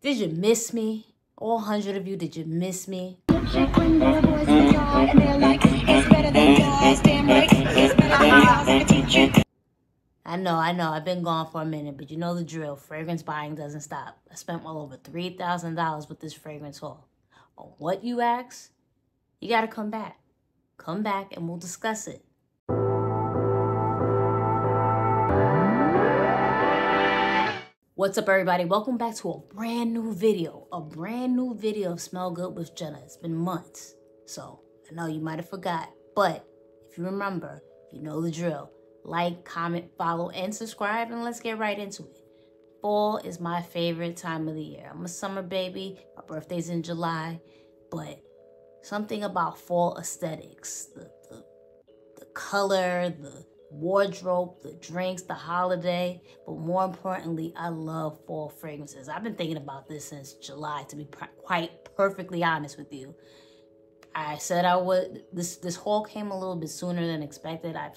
Did you miss me? All 100 of you, did you miss me? I know, I've been gone for a minute, but you know the drill. Fragrance buying doesn't stop. I spent well over $3,000 with this fragrance haul. On what, you ask? You gotta come back. Come back and we'll discuss it. What's up, everybody? Welcome back to a brand new video. A brand new video of Smell Good with Jenna. It's been months, so I know you might have forgot. But if you remember, you know the drill. Like, comment, follow, and subscribe, and let's get right into it. Fall is my favorite time of the year. I'm a summer baby. My birthday's in July, but something about fall aesthetics, the color, the wardrobe, the drinks, the holiday, but more importantly, I love fall fragrances. I've been thinking about this since July, to be quite perfectly honest with you. I said I would. This haul came a little bit sooner than expected. I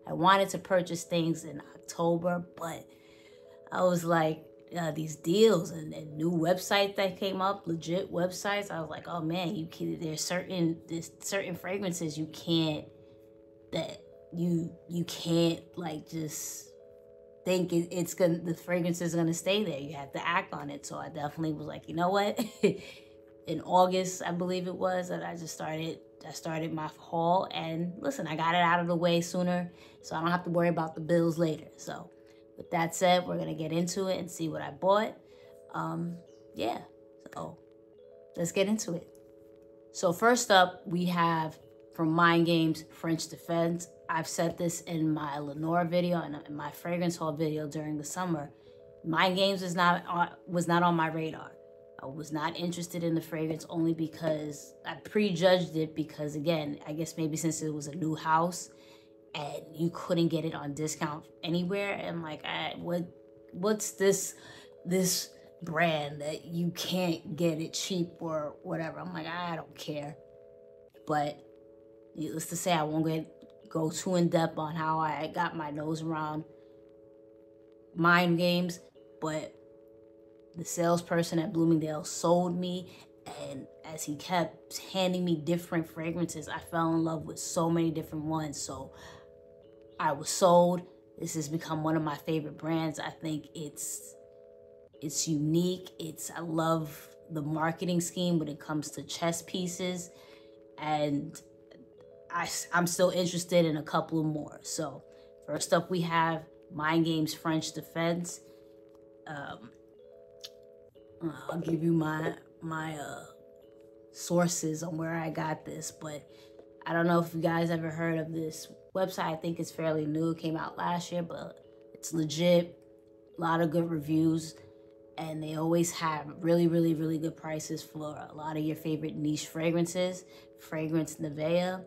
wanted to purchase things in October, but I was like, these deals and new websites that came up, legit websites. I was like, oh man, there's certain fragrances you can't like just think the fragrance is gonna stay there. You have to act on it. So I definitely was like, you know what? In August, I believe it was, that I started my haul, and listen, I got it out of the way sooner so I don't have to worry about the bills later. So with that said, we're gonna get into it and see what I bought. Yeah, so let's get into it. So first up, we have from Mind Games, French Defense. I've said this in my Lenore video and in my fragrance haul video during the summer. Mind Games was not on my radar. I was not interested in the fragrance only because I prejudged it because, again, I guess maybe since it was a new house and you couldn't get it on discount anywhere. And like, what's this brand that you can't get it cheap or whatever? I'm like, I don't care. But needless to say, I won't go too in depth on how I got my nose around Mind Games, but the salesperson at Bloomingdale sold me, and as he kept handing me different fragrances, I fell in love with so many different ones. So I was sold. This has become one of my favorite brands. I think it's unique. I love the marketing scheme when it comes to chest pieces, and I'm still interested in a couple more. So first up, we have Mind Games French Defense. I'll give you my sources on where I got this, but I don't know if you guys ever heard of this website. I think it's fairly new. It came out last year, but it's legit. A lot of good reviews, and they always have really, really, really good prices for a lot of your favorite niche fragrances. Fragrance Nevaeh.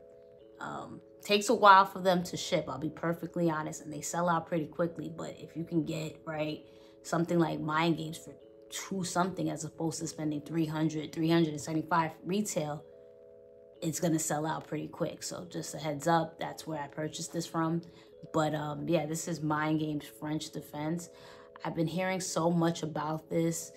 Takes a while for them to ship, I'll be perfectly honest, and they sell out pretty quickly. But if you can get, right, something like Mind Games for $2 something as opposed to spending $375 retail, it's gonna sell out pretty quick. So just a heads up, that's where I purchased this from. But yeah, this is Mind Games French Defense. I've been hearing so much about this,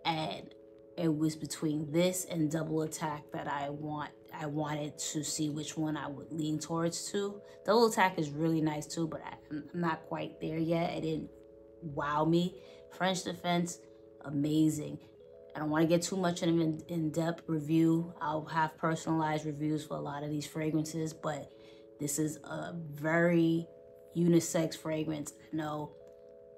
and it was between this and Double Attack that I wanted to see which one I would lean towards too. Double Attack is really nice too, but I'm not quite there yet. It didn't wow me. French Defense, amazing. I don't want to get too much in an in-depth review. I'll have personalized reviews for a lot of these fragrances, but this is a very unisex fragrance. I know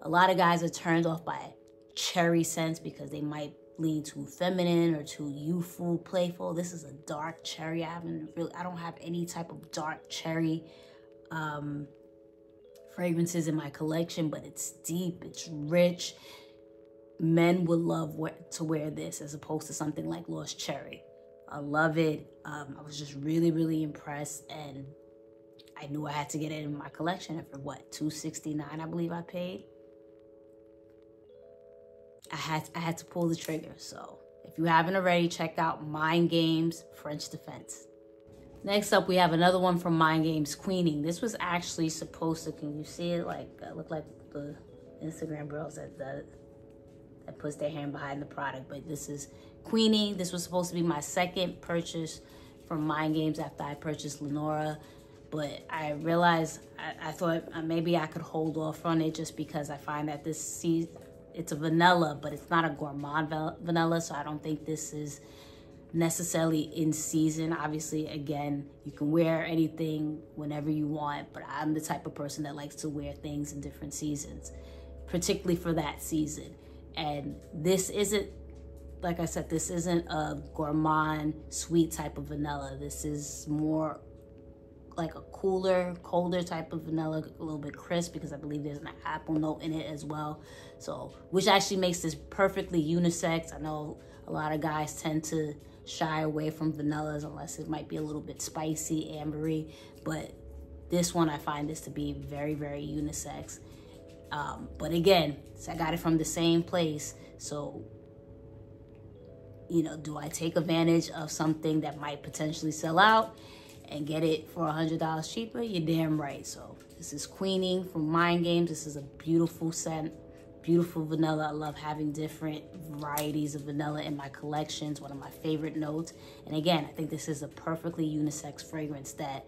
a lot of guys are turned off by cherry scents because they might lean too feminine or too youthful, playful. This is a dark cherry. I don't have any type of dark cherry fragrances in my collection, but it's deep, it's rich. Men would love to wear this as opposed to something like Lost Cherry. I love it. I was just really, really impressed, and I knew I had to get it in my collection. And for what, $269, I believe I paid. I had to pull the trigger. So if you haven't already, check out Mind Games French Defense. Next up, we have another one from Mind Games, Queening. This was actually supposed to, can you see it? Like, look like the Instagram girls that that puts their hand behind the product. But this is Queenie. This was supposed to be my second purchase from Mind Games after I purchased Lenora. But I realized, I thought maybe I could hold off on it just because I find that this it's a vanilla, but it's not a gourmand vanilla. So I don't think this is necessarily in season. Obviously, again, you can wear anything whenever you want, but I'm the type of person that likes to wear things in different seasons, particularly for that season. And this isn't, like I said, this isn't a gourmand sweet type of vanilla. This is more like a cooler, colder type of vanilla, a little bit crisp, because I believe there's an apple note in it as well. So, which actually makes this perfectly unisex. I know a lot of guys tend to shy away from vanillas unless it might be a little bit spicy, ambery, but this one I find this to be very, very unisex. But again, so I got it from the same place, so you know, do I take advantage of something that might potentially sell out and get it for $100 cheaper? You're damn right. So this is Queenie from Mind Games. This is a beautiful scent, beautiful vanilla. I love having different varieties of vanilla in my collections, one of my favorite notes. And again, I think this is a perfectly unisex fragrance that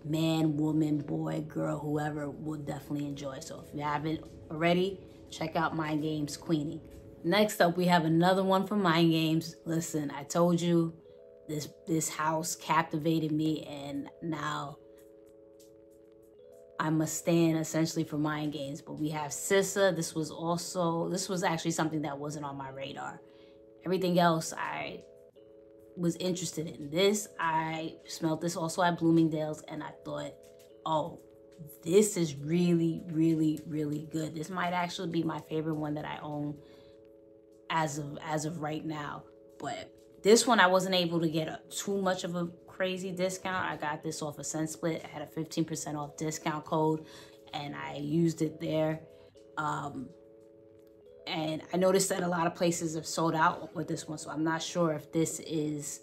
man, woman, boy, girl, whoever will definitely enjoy. So if you haven't already, check out Mind Games Queenie. Next up, we have another one from Mind Games. Listen, I told you this house captivated me, and now I'm a stan essentially for Mind Games. But we have Sissa. This was actually something that wasn't on my radar. Everything else I was interested in. This, I smelled this also at Bloomingdale's, and I thought, oh, this is really, really, really good. This might actually be my favorite one that I own as of right now. But this one I wasn't able to get too much of a crazy discount. I got this off a ScentSplit. I had a 15% off discount code, and I used it there. And I noticed that a lot of places have sold out with this one, so I'm not sure if this is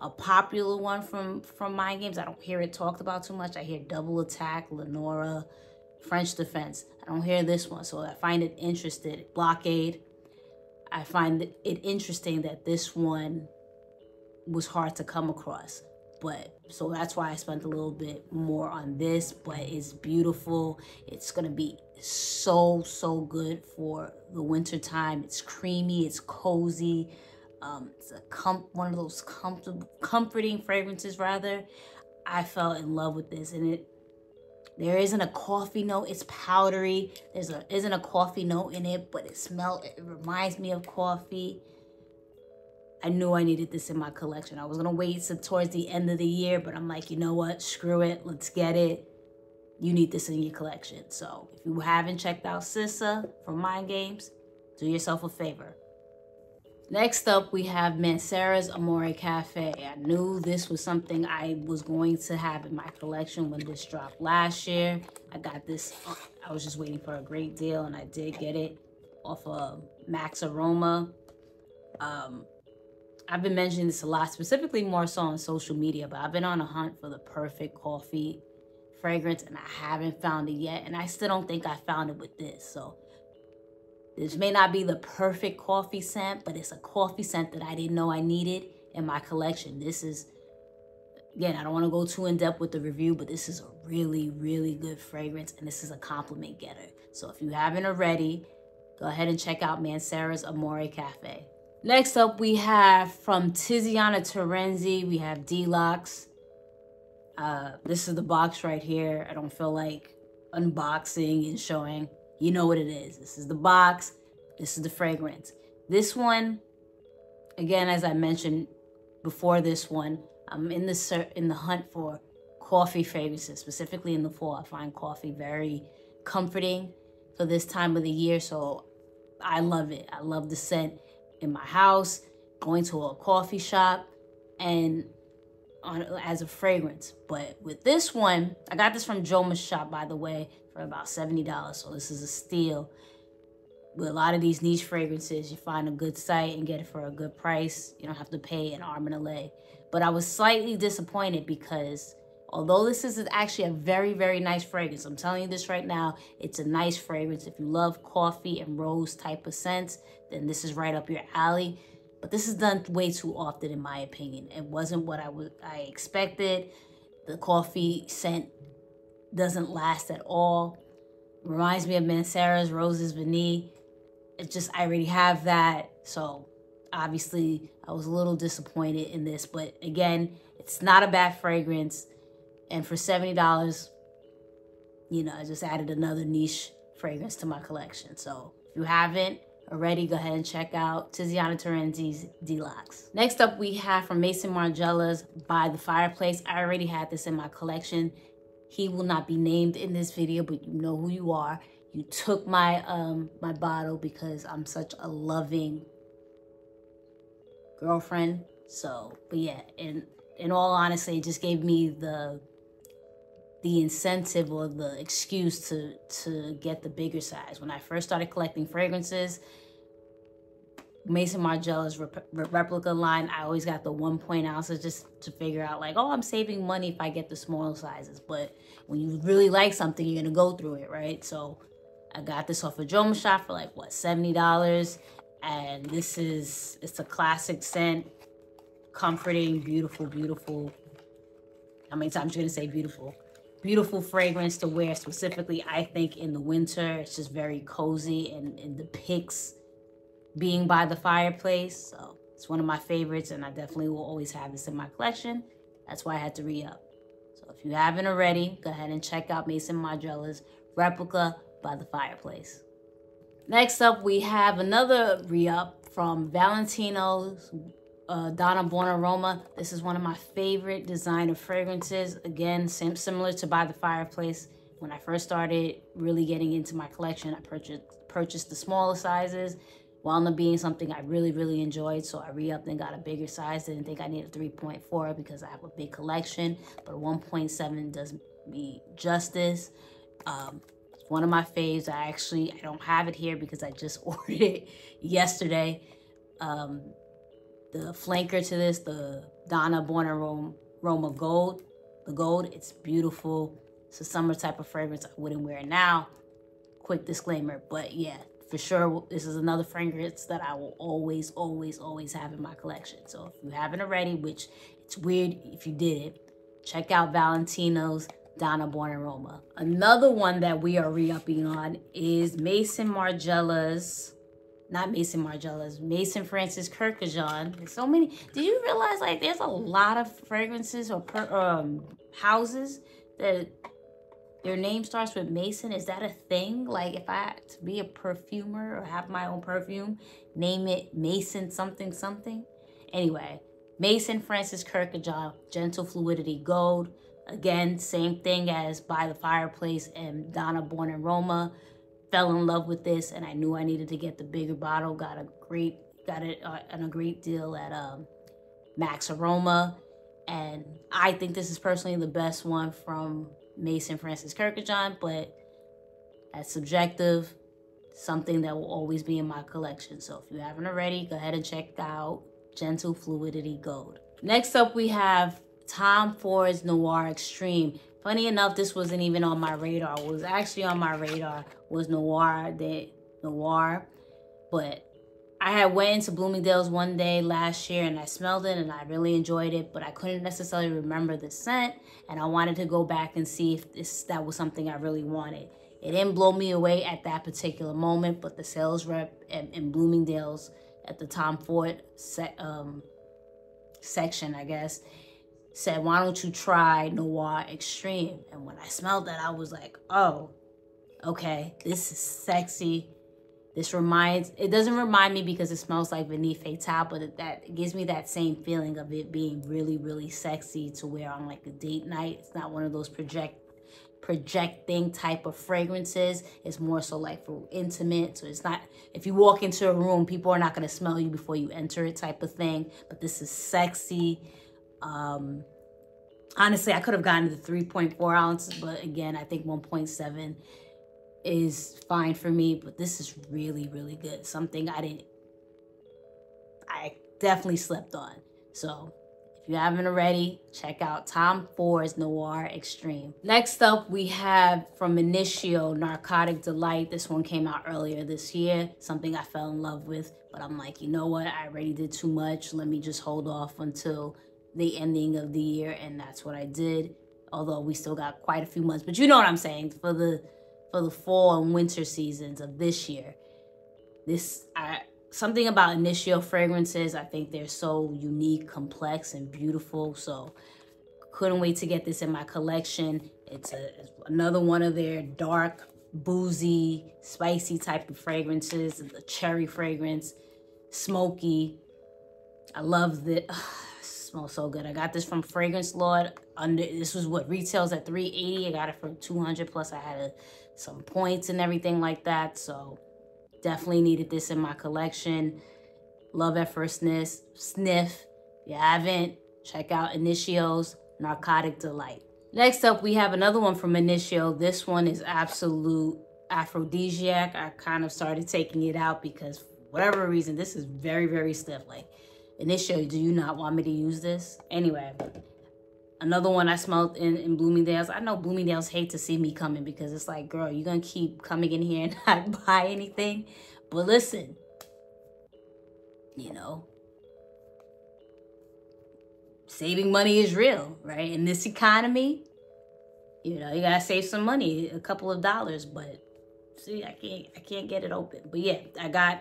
a popular one from Mind Games. I don't hear it talked about too much. I hear Double Attack, Lenora, French Defense. I don't hear this one, so I find it interesting. Blockade. I find it interesting that this one was hard to come across. But so that's why I spent a little bit more on this, but it's beautiful. It's gonna be so good for the winter time. It's creamy, it's cozy. It's one of those comforting fragrances rather. I fell in love with this, and there isn't a coffee note. It's powdery. Isn't a coffee note in it, but it reminds me of coffee. I knew I needed this in my collection. I was gonna wait towards the end of the year, but I'm like, you know what? Screw it. Let's get it. You need this in your collection. So if you haven't checked out Sissa from Mind Games, do yourself a favor. Next up, we have Mancera's Amore Cafe. I knew this was something I was going to have in my collection when this dropped last year. I got this, I was just waiting for a great deal, and I did get it off of Max Aroma. I've been mentioning this a lot, specifically more so on social media, but I've been on a hunt for the perfect coffee fragrance, and I haven't found it yet, and I still don't think I found it with this. So this may not be the perfect coffee scent, but it's a coffee scent that I didn't know I needed in my collection. This is, again, I don't want to go too in depth with the review, but this is a really, really good fragrance, and this is a compliment getter. So if you haven't already, go ahead and check out Mancera's Amore Cafe. Next up, we have from Tiziana Terenzi, we have Deluxe. This is the box right here. I don't feel like unboxing and showing. You know what it is. This is the box. This is the fragrance. This one, again, as I mentioned before this one, I'm in the hunt for coffee fragrances, specifically in the fall. I find coffee very comforting for this time of the year, so I love it. I love the scent in my house, going to a coffee shop, and as a fragrance. But with this one, I got this from Joma's shop, by the way, for about $70. So this is a steal. With a lot of these niche fragrances, you find a good site and get it for a good price. You don't have to pay an arm and a leg. But I was slightly disappointed because Although this is actually a very, very nice fragrance. I'm telling you this right now. It's a nice fragrance. If you love coffee and rose type of scents, then this is right up your alley. But this is done way too often, in my opinion. It wasn't what I expected. The coffee scent doesn't last at all. Reminds me of Mancera's Roses Vanille. It's just, I already have that. So obviously I was a little disappointed in this. But again, it's not a bad fragrance. And for $70, you know, I just added another niche fragrance to my collection. So if you haven't already, go ahead and check out Tiziana Terenzi's Deluxe. Next up, we have from Maison Margiela's By the Fireplace. I already had this in my collection. He will not be named in this video, but you know who you are. You took my my bottle because I'm such a loving girlfriend. So, but yeah, in all honesty, it just gave me the incentive or the excuse to get the bigger size. When I first started collecting fragrances, Maison Margiela's replica line, I always got the 1 ounces just to figure out like, oh, I'm saving money if I get the smaller sizes. But when you really like something, you're gonna go through it, right? So I got this off of Joma Shop for like, what, $70. And this is, it's a classic scent, comforting, beautiful, beautiful. How many times you gonna say beautiful? Beautiful fragrance to wear, specifically, I think, in the winter. It's just very cozy and depicts being by the fireplace. So it's one of my favorites, and I definitely will always have this in my collection. That's why I had to re-up. So if you haven't already, go ahead and check out Maison Margiela's Replica by the Fireplace. Next up, we have another re-up from Valentino's Donna Born Aroma. This is one of my favorite designer fragrances. Again, similar to By the Fireplace. When I first started really getting into my collection, I purchased the smaller sizes. Wound up being something I really, really enjoyed. So I re-upped and got a bigger size. Didn't think I needed 3.4 because I have a big collection. But 1.7 does me justice. It's one of my faves. I don't have it here because I just ordered it yesterday. The flanker to this, the Donna Born Aroma Gold. The gold, it's beautiful. It's a summer type of fragrance. I wouldn't wear it now. Quick disclaimer. But yeah, for sure, this is another fragrance that I will always, always, always have in my collection. So if you haven't already, which it's weird if you did it, check out Valentino's Donna Born Aroma. Another one that we are re-upping on is Maison Margiela's, not Maison Margiela's, Maison Francis Kurkdjian. There's so many. Did you realize like there's a lot of fragrances or houses that their name starts with Maison? Is that a thing? Like if I had to be a perfumer or have my own perfume, name it Maison something something? Anyway, Maison Francis Kurkdjian, Gentle Fluidity Gold. Again, same thing as By the Fireplace and Donna Born Aroma. Fell in love with this, and I knew I needed to get the bigger bottle. Got it on a great deal at Max Aroma, and I think this is personally the best one from Maison Francis Kurkdjian, but that's subjective. Something that will always be in my collection. So if you haven't already, go ahead and check out Gentle Fluidity Gold. Next up, we have Tom Ford's Noir Extreme. Funny enough, this wasn't even on my radar. What was actually on my radar was Noir, but I had went into Bloomingdale's one day last year and I smelled it and I really enjoyed it, but I couldn't necessarily remember the scent, and I wanted to go back and see if that was something I really wanted. It didn't blow me away at that particular moment, but the sales rep in Bloomingdale's at the Tom Ford section, I guess, said, why don't you try Noir Extreme? And when I smelled that, I was like, oh, okay, this is sexy. It doesn't remind me because it smells like Vanille Fatale, but it gives me that same feeling of it being really, really sexy to wear on like a date night. It's not one of those projecting type of fragrances. It's more so like for intimate. So it's not, if you walk into a room, people are not going to smell you before you enter it type of thing. But this is sexy. Honestly, I could have gotten the 3.4 ounces, but again, I think 1.7 is fine for me. But this is really, really good. Something I definitely slept on. So If you haven't already, check out Tom Ford's Noir Extreme. Next up, we have from Initio, Narcotic Delight. This one came out earlier this year, something I fell in love with. But I'm like, you know what? I already did too much. Let me just hold off until the ending of the year. And that's what I did. Although we still got quite a few months. But you know what I'm saying? For the fall and winter seasons of this year. Something about Initio fragrances, I think they're so unique, complex, and beautiful. So couldn't wait to get this in my collection. It's another one of their dark, boozy, spicy type of fragrances. The cherry fragrance, smoky. I love it. Smells so good. I got this from Fragrance Lord. This was what retails at $380. I got it for $200. Plus I had some points and everything like that. So definitely needed this in my collection. Love at first sniff. If you haven't, check out Initio's Narcotic Delight. Next up, we have another one from Initio. This one is absolute Aphrodisiac. I kind of started taking it out because for whatever reason, this is very, very stiff. Like, Initio, do you not want me to use this? Anyway, another one I smelled in Bloomingdale's. I know Bloomingdale's hate to see me coming because it's like, girl, you're going to keep coming in here and not buy anything. But listen, you know, saving money is real, right? In this economy, you know, you got to save some money, a couple of dollars. But see, I can't get it open. But yeah, I got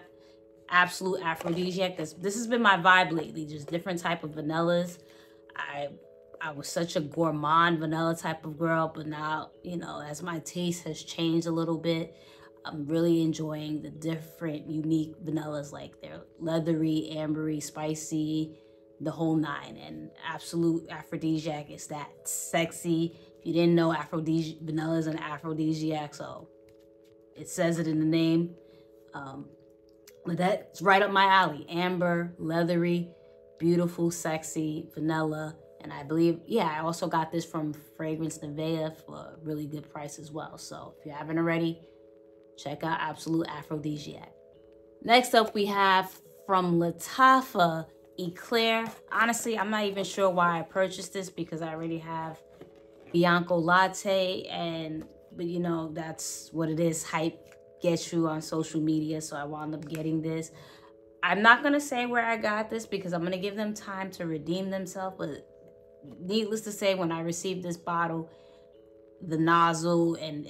absolute Aphrodisiac. This has been my vibe lately, just different type of vanillas. I was such a gourmand vanilla type of girl, but now, you know, as my taste has changed a little bit, I'm really enjoying the different unique vanillas. Like they're leathery, ambery, spicy, the whole nine. And absolute Aphrodisiac is that sexy. If you didn't know, vanilla is an aphrodisiac, so it says it in the name. But that's right up my alley. Amber, leathery, beautiful, sexy vanilla. And I believe, yeah, I also got this from Fragrance Nevaeh for a really good price as well. So if you haven't already, check out Absolute Aphrodisiac. Next up, we have from Lattafa, Eclair. Honestly, I'm not even sure why I purchased this because I already have Bianco Latte. But you know, that's what it is. Hype gets you on social media. So I wound up getting this. I'm not going to say where I got this because I'm going to give them time to redeem themselves. But needless to say, when I received this bottle, the nozzle and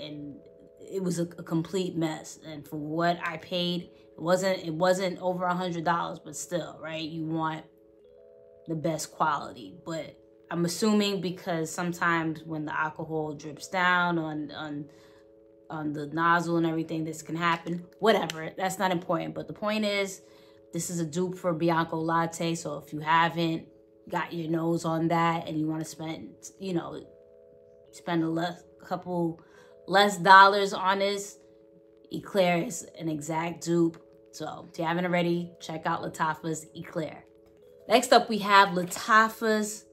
it was a complete mess. And for what I paid, it wasn't over $100, but still, right? You want the best quality. But I'm assuming because sometimes when the alcohol drips down on the nozzle and everything, this can happen. Whatever, that's not important. But the point is, this is a dupe for Bianco Latte. So if you haven't got your nose on that and you want to spend, you know, spend a couple less dollars on this, Eclair is an exact dupe. So if you haven't already, check out Lattafa's Eclair. Next up, we have Lattafa's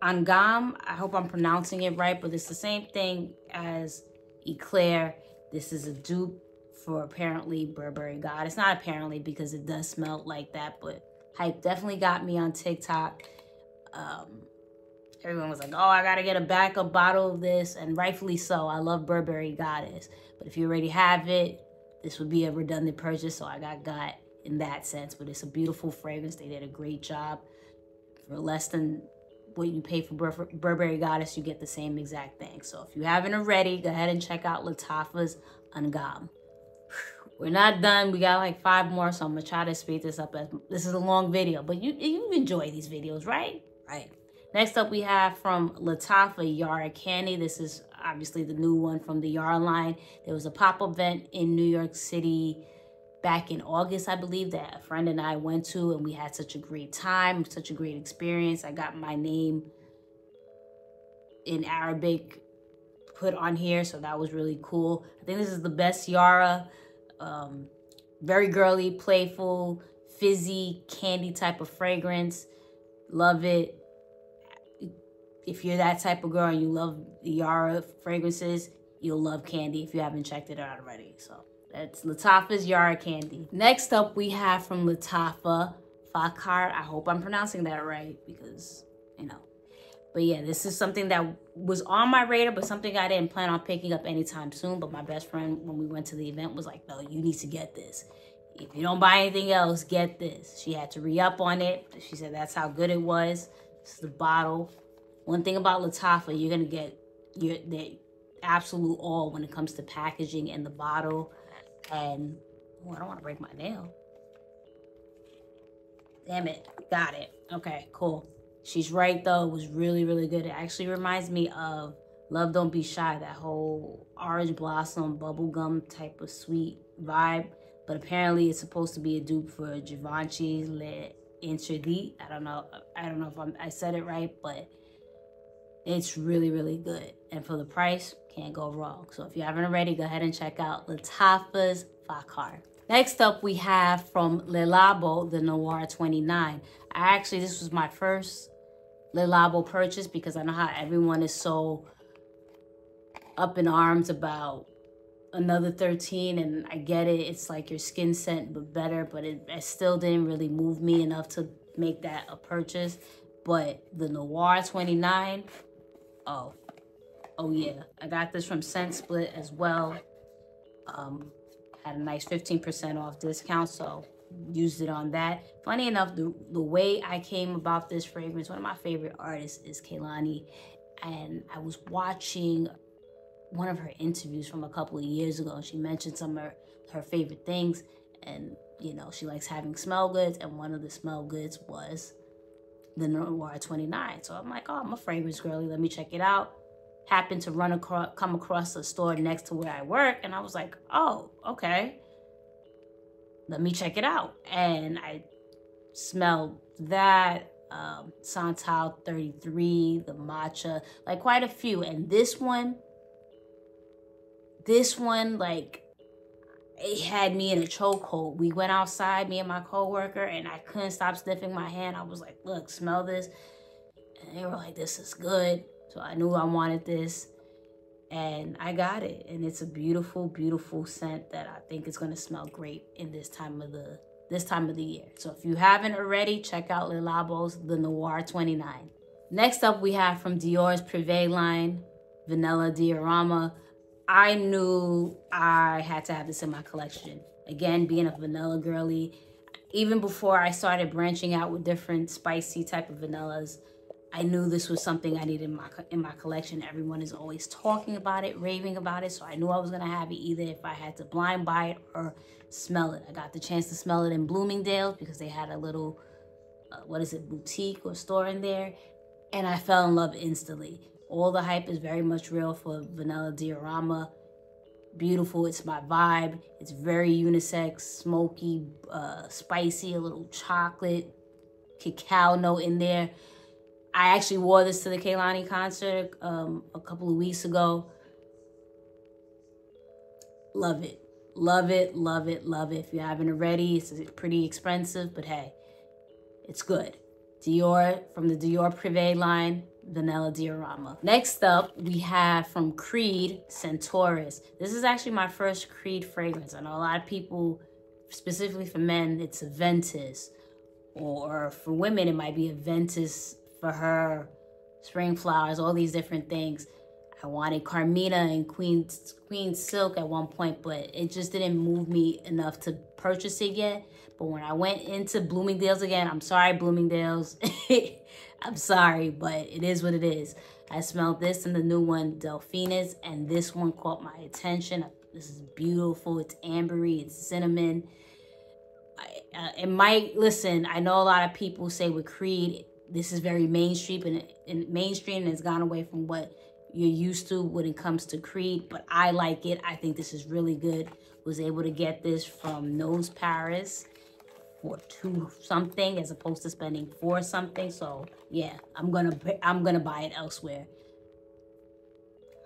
Angam. I hope I'm pronouncing it right, but it's the same thing as Eclair. This is a dupe for apparently Burberry God. It's not apparently because it does smell like that, but hype definitely got me on TikTok. Everyone was like, oh, I gotta get a backup bottle of this, and rightfully so. I love Burberry Goddess, but if you already have it, this would be a redundant purchase, so I got in that sense. But it's a beautiful fragrance. They did a great job. For less than what you pay for Burberry Goddess, you get the same exact thing. So if you haven't already, go ahead and check out Lattafa's Angam. We're not done. We got like 5 more, so I'm gonna try to speed this up. This is a long video, but you enjoy these videos, right? Right. Next up, we have from Lattafa Yara Candy. This is obviously the new one from the Yara line. There was a pop-up event in New York City back in August, I believe, that a friend and I went to, and we had such a great time, such a great experience. I got my name in Arabic put on here, so that was really cool. I think this is the best Yara. Very girly, playful, fizzy, candy type of fragrance. Love it. If you're that type of girl and you love the Yara fragrances, you'll love candy if you haven't checked it out already. So that's Lattafa's Yara Candy. Next up, we have from Lattafa Fakar. I hope I'm pronouncing that right because you know. But yeah, this is something that was on my radar, but something I didn't plan on picking up anytime soon. But my best friend, when we went to the event, was like, no, you need to get this. If you don't buy anything else, get this. She had to re-up on it. She said that's how good it was. This is the bottle. One thing about Lattafa, you're going to get the absolute all when it comes to packaging and the bottle. And, oh, I don't want to break my nail. Damn it. Got it. Okay, cool. She's right, though. It was really, really good. It actually reminds me of Love Don't Be Shy, that whole orange blossom, bubblegum type of sweet vibe. But apparently it's supposed to be a dupe for Givenchy's Le Interdit. I don't know if I said it right, but it's really, really good. And for the price, can't go wrong. So if you haven't already, go ahead and check out Lattafa's Fakar. Next up, we have from Le Labo, the Noir 29. This was my first Le Labo purchase because I know how everyone is so up in arms about another 13, and I get it. It's like your skin scent, but better, but it still didn't really move me enough to make that a purchase. But the Noir 29, oh yeah. I got this from Scent Split as well. Had a nice 15% off discount, so used it on that. Funny enough, the way I came about this fragrance, one of my favorite artists is Kehlani, and I was watching one of her interviews from a couple of years ago. She mentioned some of her favorite things, and you know, she likes having smell goods, and one of the smell goods was the Noir 29. So I'm like, oh, I'm a fragrance girly, let me check it out. Happened to come across a store next to where I work, and I was like, oh, okay, let me check it out. And I smelled that, Santal 33, the matcha, like quite a few. And this one, like, it had me in a chokehold. We went outside, me and my coworker, and I couldn't stop sniffing my hand. I was like, look, smell this. And they were like, this is good. So I knew I wanted this, and I got it. And it's a beautiful, beautiful scent that I think is going to smell great in this time of the year. So if you haven't already, check out Le Labo's The Noir 29. Next up, we have from Dior's Privé line, Vanilla Diorama. I knew I had to have this in my collection. Again, being a vanilla girly, even before I started branching out with different spicy type of vanillas, I knew this was something I needed in my collection. Everyone is always talking about it, raving about it, so I knew I was going to have it either if I had to blind buy it or smell it. I got the chance to smell it in Bloomingdale's because they had a little, boutique or store in there, and I fell in love instantly. All the hype is very much real for Vanilla Diorama. Beautiful, it's my vibe. It's very unisex, smoky, spicy, a little chocolate, cacao note in there. I actually wore this to the Kehlani concert a couple of weeks ago. Love it. Love it, love it, love it. If you haven't already, it's pretty expensive, but hey, it's good. Dior, from the Dior Privé line, Vanilla Diorama. Next up, we have from Creed, Centaurus. This is actually my first Creed fragrance. I know a lot of people, specifically for men, it's a Ventus. Or for women, it might be a Ventus for her, Spring Flowers, all these different things. I wanted Carmina and Queen Silk at one point, but it just didn't move me enough to purchase it yet. But when I went into Bloomingdale's again, I'm sorry, Bloomingdale's. I'm sorry, but it is what it is. I smelled this and the new one, Delphinus, and this one caught my attention. This is beautiful. It's ambery, it's cinnamon. Listen, I know a lot of people say with Creed, this is very mainstream and it's gone away from what you're used to when it comes to Creed, but I like it. I think this is really good. Was able to get this from Nose Paris for $2 something as opposed to spending $4 something. So yeah, I'm gonna buy it elsewhere.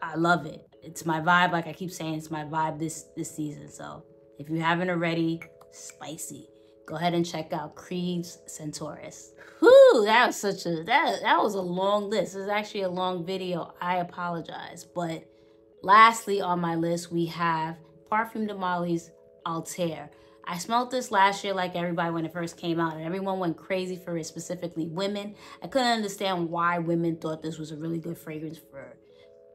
I love it. It's my vibe. Like I keep saying, it's my vibe this season. So if you haven't already, spicy. Go ahead and check out Creed's Centaurus. Whew, that was a long list. This is actually a long video. I apologize. But lastly on my list, we have Parfum de Marly's Altair. I smelled this last year like everybody when it first came out, and everyone went crazy for it, specifically women. I couldn't understand why women thought this was a really good fragrance for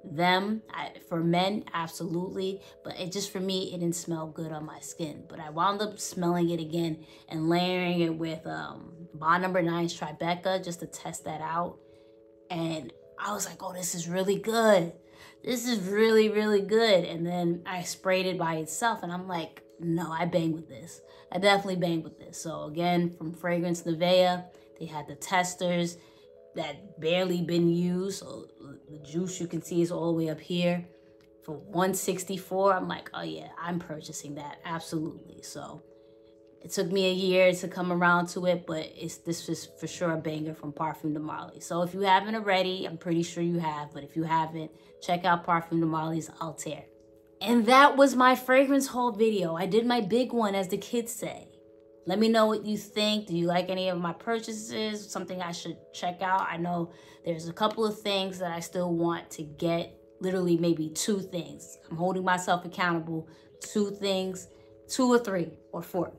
them. For men, absolutely, but it just, for me, it didn't smell good on my skin. But I wound up smelling it again and layering it with Bond No. 9's Tribeca just to test that out, and I was like, oh, this is really good. This is really, really good. And then I sprayed it by itself, and I'm like, no, I bang with this. I definitely bang with this. So again, from Fragrance Nevaeh, they had the testers that barely been used. So the juice, you can see, is all the way up here for $164. I'm like, oh yeah, I'm purchasing that, absolutely. So it took me a year to come around to it, but this is for sure a banger from Parfum de Marly. So if you haven't already, I'm pretty sure you have, but if you haven't, check out Parfum de Marly's Altair. And that was my fragrance haul video. I did my big one, as the kids say. Let me know what you think. Do you like any of my purchases? Something I should check out? I know there's a couple of things that I still want to get. Literally maybe 2 things. I'm holding myself accountable. 2 things, 2 or 3 or 4.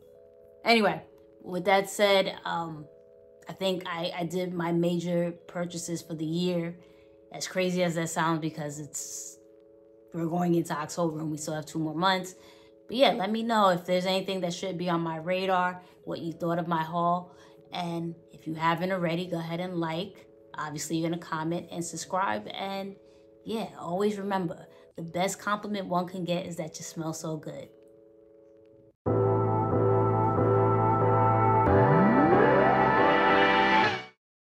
Anyway, with that said, I think I did my major purchases for the year. As crazy as that sounds, because we're going into October and we still have 2 more months. But yeah, let me know if there's anything that should be on my radar, what you thought of my haul. And if you haven't already, go ahead and like. Obviously, you're going to comment and subscribe. And yeah, always remember, the best compliment one can get is that you smell so good.